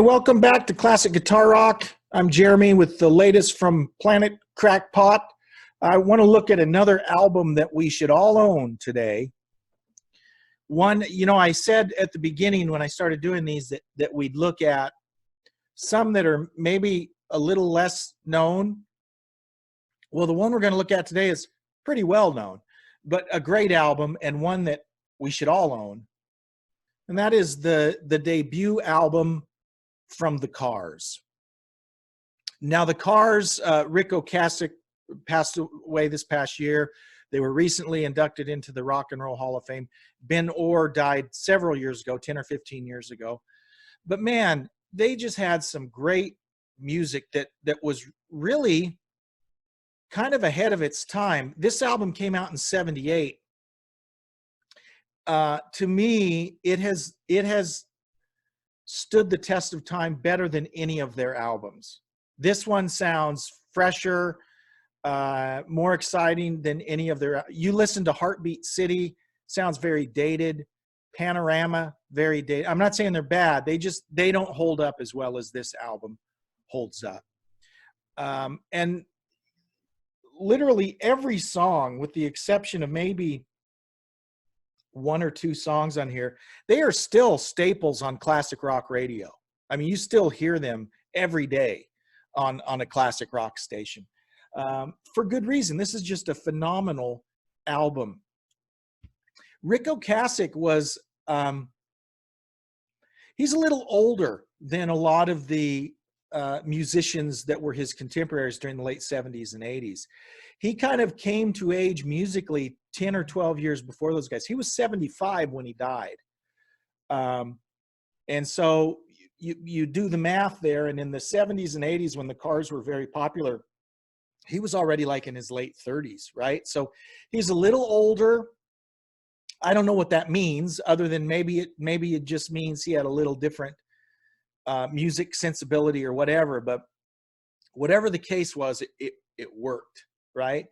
Hi, welcome back to Classic Guitar Rock. I'm Jeremy with the latest from Planet Crackpot. I want to look at another album that we should all own today. One, I said at the beginning when I started doing these that we'd look at some that are maybe a little less known. Well, the one we're going to look at today is pretty well known, but a great album and one that we should all own. And that is the debut album from the Cars. Now, the Cars, Ric Ocasek passed away this past year. They were recently inducted into the Rock and Roll Hall of Fame. Ben Orr died several years ago, 10 or 15 years ago. But man, they just had some great music that was really kind of ahead of its time. This album came out in '78. To me, it has stood the test of time better than any of their albums. This one sounds fresher, more exciting than any of their. You listen to Heartbeat City, sounds very dated. Panorama, very dated. I'm not saying they're bad. They don't hold up as well as this album holds up. And literally every song, with the exception of maybe one or two songs on here, they are still staples on classic rock radio. I mean, you still hear them every day on a classic rock station, for good reason. This is just a phenomenal album. Ric Ocasek was, he's a little older than a lot of the musicians that were his contemporaries during the late 70s and 80s. He kind of came to age musically 10 or 12 years before those guys. He was 75 when he died. And so you do the math there, and in the 70s and 80s when the Cars were very popular, he was already like in his late 30s, right? So he's a little older. I don't know what that means, other than maybe it just means he had a little different music sensibility or whatever. But whatever the case was, it worked, right?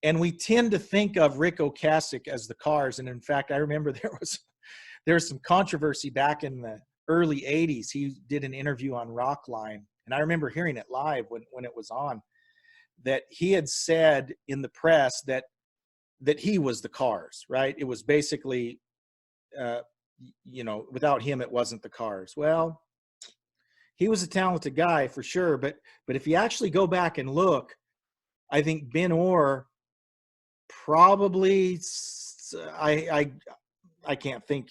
And we tend to think of Ric Ocasek as the Cars. And in fact, I remember there was some controversy back in the early 80s. He did an interview on Rockline, and I remember hearing it live when it was on, that he had said in the press that he was the Cars, right? It was basically, without him, it wasn't the Cars. Well, he was a talented guy for sure, but if you actually go back and look, I think Ben Orr probably, I can't think,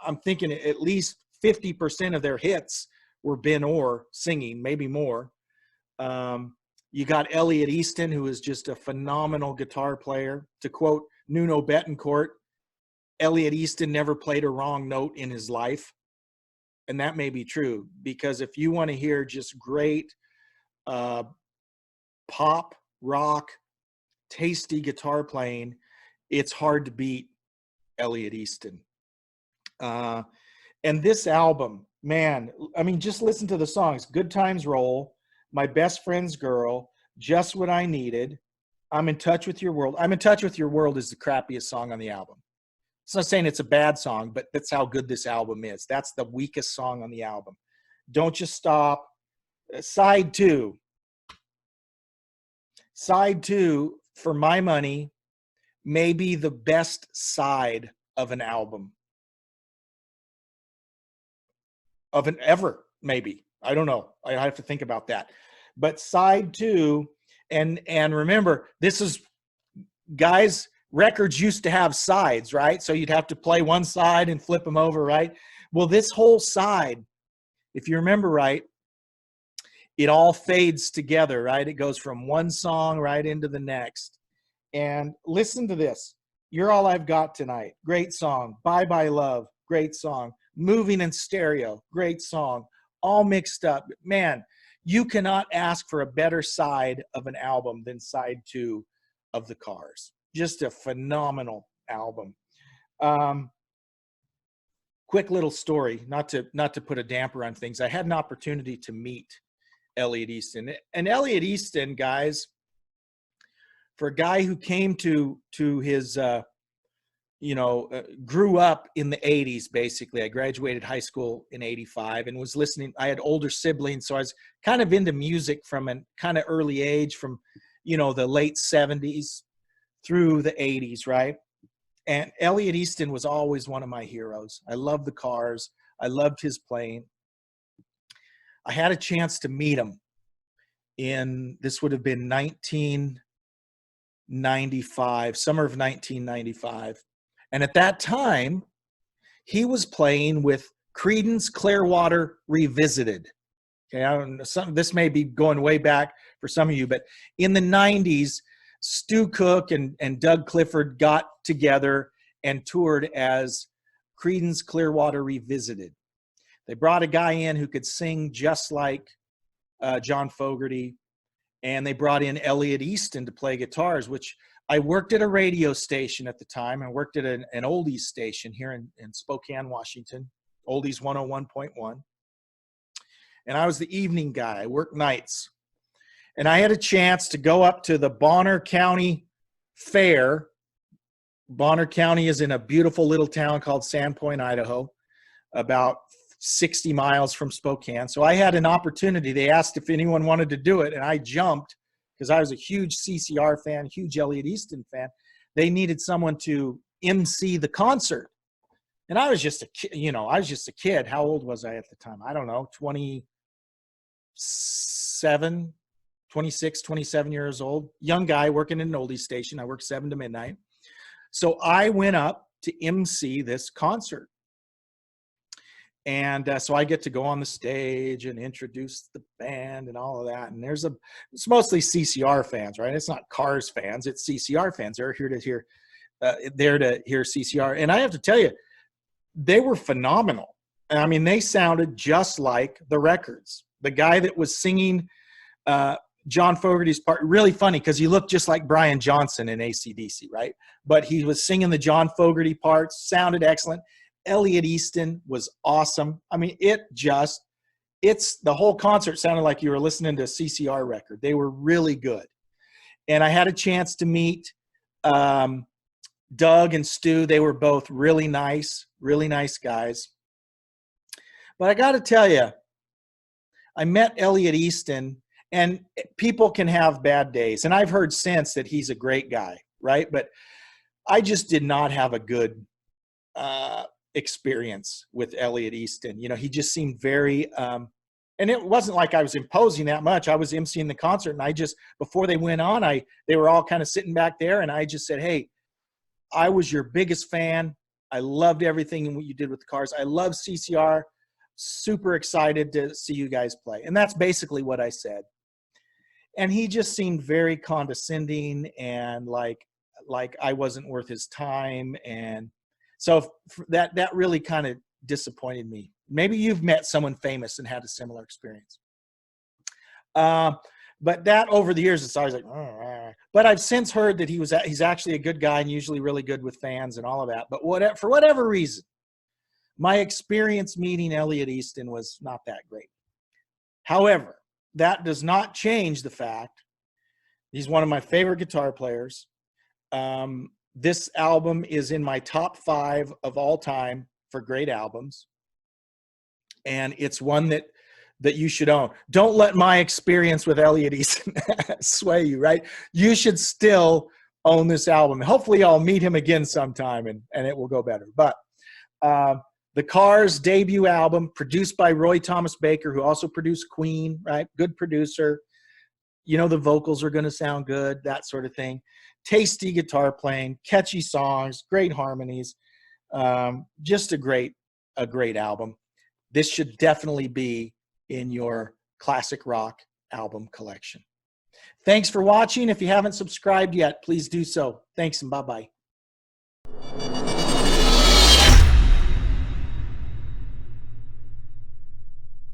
I'm thinking at least 50% of their hits were Ben Orr singing, maybe more. You got Elliot Easton, who is just a phenomenal guitar player. To quote Nuno Bettencourt, Elliot Easton never played a wrong note in his life. And that may be true, because if you want to hear just great pop, rock, tasty guitar playing, it's hard to beat Elliot Easton. And this album, man, I mean, just listen to the songs. Good Times Roll, My Best Friend's Girl, Just What I Needed, I'm in Touch with Your World. I'm in Touch with Your World is the crappiest song on the album. It's not saying it's a bad song, but that's how good this album is. That's the weakest song on the album. Don't You Stop. Side two, for my money, may be the best side of an album. Of an ever, maybe. I don't know. I have to think about that. But side two, and remember, this is, guys, records used to have sides, right? So you'd have to play one side and flip them over, right? Well, this whole side, if you remember right, it all fades together, right? It goes from one song right into the next. And listen to this. You're All I've Got Tonight. Great song. Bye Bye Love. Great song. Moving in Stereo. Great song. All Mixed Up. Man, you cannot ask for a better side of an album than side two of the Cars. Just a phenomenal album. Quick little story, not to put a damper on things. I had an opportunity to meet Elliot Easton. And Elliot Easton, guys, for a guy who came to his grew up in the 80s, basically. I graduated high school in 85 and was listening. I had older siblings, so I was kind of into music from a kind of early age, from, the late 70s through the 80s, right? And Elliot Easton was always one of my heroes. I loved the cars. I loved his playing. I had a chance to meet him this would have been 1995, summer of 1995. And at that time, he was playing with Creedence Clearwater Revisited. Okay, I don't know, this may be going way back for some of you, but in the 90s, Stu Cook and Doug Clifford got together and toured as Creedence Clearwater Revisited. They brought a guy in who could sing just like John Fogerty, and they brought in Elliot Easton to play guitars, which I worked at a radio station at the time. I worked at an oldies station here in Spokane, Washington, Oldies 101.1. And I was the evening guy. I worked nights. And I had a chance to go up to the Bonner County Fair. Bonner County is in a beautiful little town called Sandpoint, Idaho, about 60 miles from Spokane. So I had an opportunity. They asked if anyone wanted to do it, and I jumped because I was a huge CCR fan, huge Elliot Easton fan. They needed someone to MC the concert. And I was just a kid, How old was I at the time? I don't know, 26, 27 years old. Young guy working in an oldies station. I worked 7 to midnight. So I went up to MC this concert. And so I get to go on the stage and introduce the band and all of that. And it's mostly CCR fans, right? It's not Cars fans, it's CCR fans. They're here to hear, CCR. And I have to tell you, they were phenomenal. I mean, they sounded just like the records. The guy that was singing John Fogerty's part, really funny because he looked just like Brian Johnson in AC/DC, right? But he was singing the John Fogerty parts, sounded excellent. Elliot Easton was awesome. I mean, the whole concert sounded like you were listening to a CCR record. They were really good. And I had a chance to meet Doug and Stu. They were both really nice guys. But I got to tell you, I met Elliot Easton, and people can have bad days. And I've heard since that he's a great guy, right? But I just did not have a good experience with Elliot Easton. He just seemed very, and it wasn't like I was imposing that much. I was emceeing the concert, and before they went on, they were all kind of sitting back there, and I just said, hey, I was your biggest fan. I loved everything and what you did with the cars. I love CCR. Super excited to see you guys play. And that's basically what I said. And he just seemed very condescending and like I wasn't worth his time. And so that really kind of disappointed me. Maybe you've met someone famous and had a similar experience. But that over the years, it's always like, but I've since heard that he's actually a good guy and usually really good with fans and all of that. But for whatever reason, my experience meeting Elliot Easton was not that great. However, that does not change the fact he's one of my favorite guitar players. This album is in my top 5 of all time for great albums. And it's one that you should own. Don't let my experience with Elliot Easton sway you, right? You should still own this album. Hopefully I'll meet him again sometime and it will go better. But the Cars debut album, produced by Roy Thomas Baker, who also produced Queen, right? Good producer. The vocals are going to sound good, that sort of thing. Tasty guitar playing, catchy songs, great harmonies. Just a great album. This should definitely be in your classic rock album collection. Thanks for watching. If you haven't subscribed yet, please do so. Thanks and bye-bye.